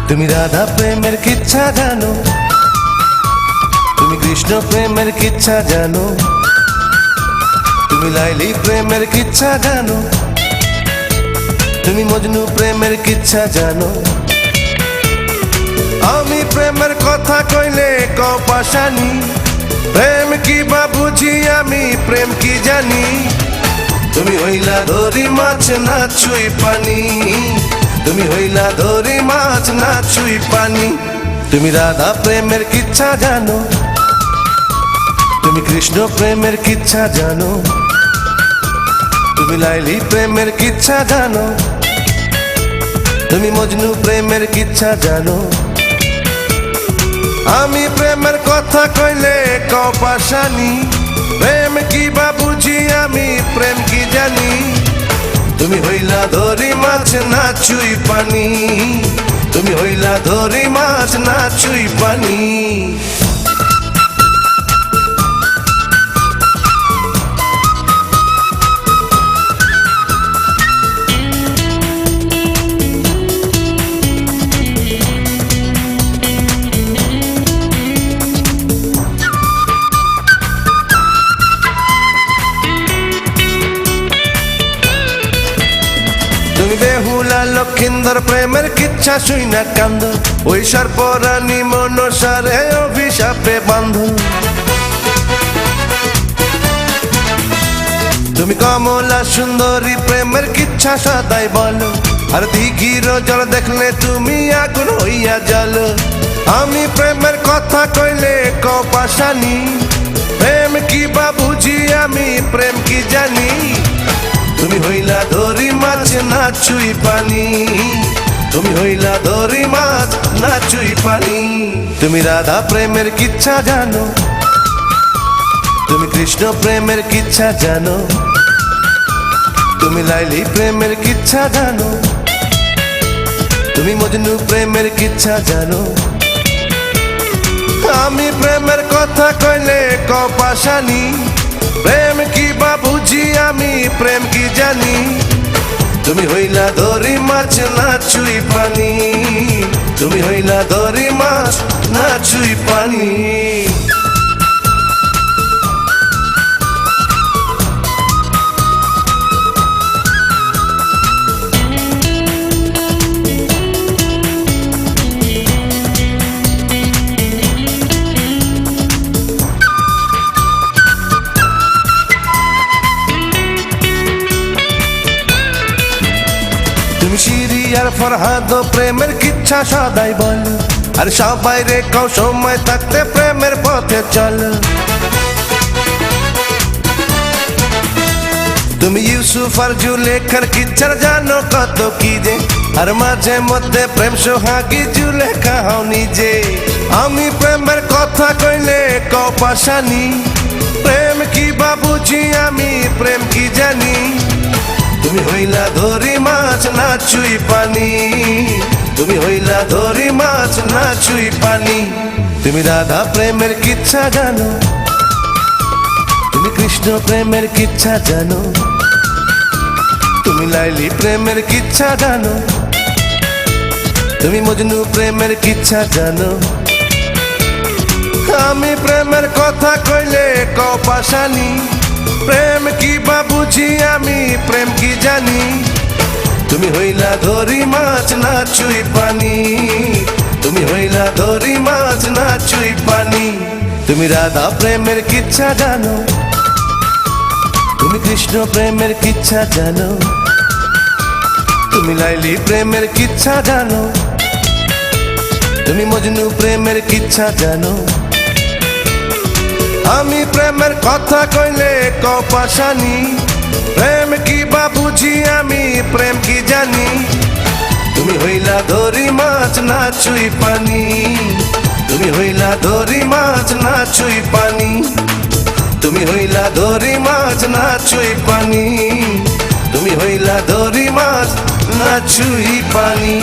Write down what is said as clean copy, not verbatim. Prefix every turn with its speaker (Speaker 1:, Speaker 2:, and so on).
Speaker 1: তুমি রাধা প্রেমের কিচ্ছা জানো, তুমি কৃষ্ণ প্রেমের কিচ্ছা জানো, তুমি লাইলি প্রেমের কিচ্ছা জানো, তুমি মজনু প্রেমের কিচ্ছা জানো। আমি প্রেমের কথা কইলে কপাশানি, প্রেম কি বা বুঝি আমি প্রেম কি জানি। তুমি হইলা ধরি মাছ না ছুই পানি, তুমি হইলা ধরি মাছ না ছুই পানি। তুমি রাধা প্রেমের কিচ্ছা জানো, তুমি কৃষ্ণ প্রেমের কিচ্ছা জানো, তুমি লাইলি প্রেমের কিচ্ছা জানো, তুমি মজনু প্রেমের কিচ্ছা জানো। আমি প্রেমের কথা কইলে কপাশানি, প্রেম কি বা বুঝি আমি প্রেম কি জানি। তুমি হইলা ধরি মাছ না ছুই পানি, তুমি হইলা ধরি মাছ না ছুই পানি। তুমি বেহুলা লক্ষিন্দর প্রেমের কিচ্ছা শুই না কান্দ, ওই সর্পরানী মনসারে অভিশাপে বান্ধ। তুমি কমলা সুন্দরী প্রেমের কিচ্ছা সদাই বলো, আর দিঘির জল দেখলে তুমি আগুন হইয়া জল। আমি প্রেমের কথা কইলে কপাশানি, প্রেম কি বা বুঝি আমি প্রেম কি জানি। তুমি হইলা ধরি মাছ না ছুই পানি, তুমি হইলা ধরি মাছ না ছুই পানি। তুমি রাধা প্রেমের কিচ্ছা জানো, তুমি কৃষ্ণ প্রেমের কিচ্ছা জানো, তুমি লাইলি প্রেমের কিচ্ছা জানো, তুমি মজনু প্রেমের কিচ্ছা জানো। আমি প্রেমের কথা কইলে কপাশানি, প্রেম কি বা বুঝি আমি প্রেম কি জানি। তুমি হইলা ধরি মাছ না ছুই পানি, তুমি হইলা ধরি মাছ না ছুই পানি। তুমি শিরি আর ফরহাদ প্রেমের কিচ্ছা সদাই বল, আর সবাই রে কও সময় থাকতে প্রেমের পথে চল। তুমি ইউসুফ আর জুলেখার কিচ্ছার জানো কত কি যে, আর মাঝে মধ্যে প্রেম সোহাগী জুলেখা হও নিজে। আমি প্রেমের কথা কইলে কপাশানি, প্রেম কি বা বুঝি আমি প্রেম কি জানি। তুমি হইলা ধরি মাছ না ছুই পানি, তুমি হইলা ধরি মাছ না ছুই পানি। তুমি রাধা প্রেমের কিচ্ছা জানো, তুমি কৃষ্ণ প্রেমের কিচ্ছা জানো, তুমি লাইলি প্রেমের কিচ্ছা জানো, তুমি মজনু প্রেমের কিচ্ছা জানো। আমি প্রেমের কথা কইলে কপাশানি, প্রেম কি বা বুঝি আমি প্রেম কি জানি। তুমি হইলা ধরি মাছ না ছুই পানি, তুমি হইলা ধরি মাছ না ছুই পানি। তুমি রাধা প্রেমের কিচ্ছা জানো, তুমি কৃষ্ণ প্রেমের কিচ্ছা জানো, তুমি লাইলি প্রেমের কিচ্ছা জানো, তুমি মজনু প্রেমের কিচ্ছা জানো। আমি প্রেমের কথা কইলে কপাশানি, প্রেম কি বা বুঝি আমি প্রেম কি জানি। তুমি হইলা ধরি মাছ না ছুই পানি, তুমি হইলা ধরি মাছ না ছুই পানি, তুমি হইলা ধরি মাছ না ছুই পানি, তুমি হইলা ধরি মাছ না ছুই পানি।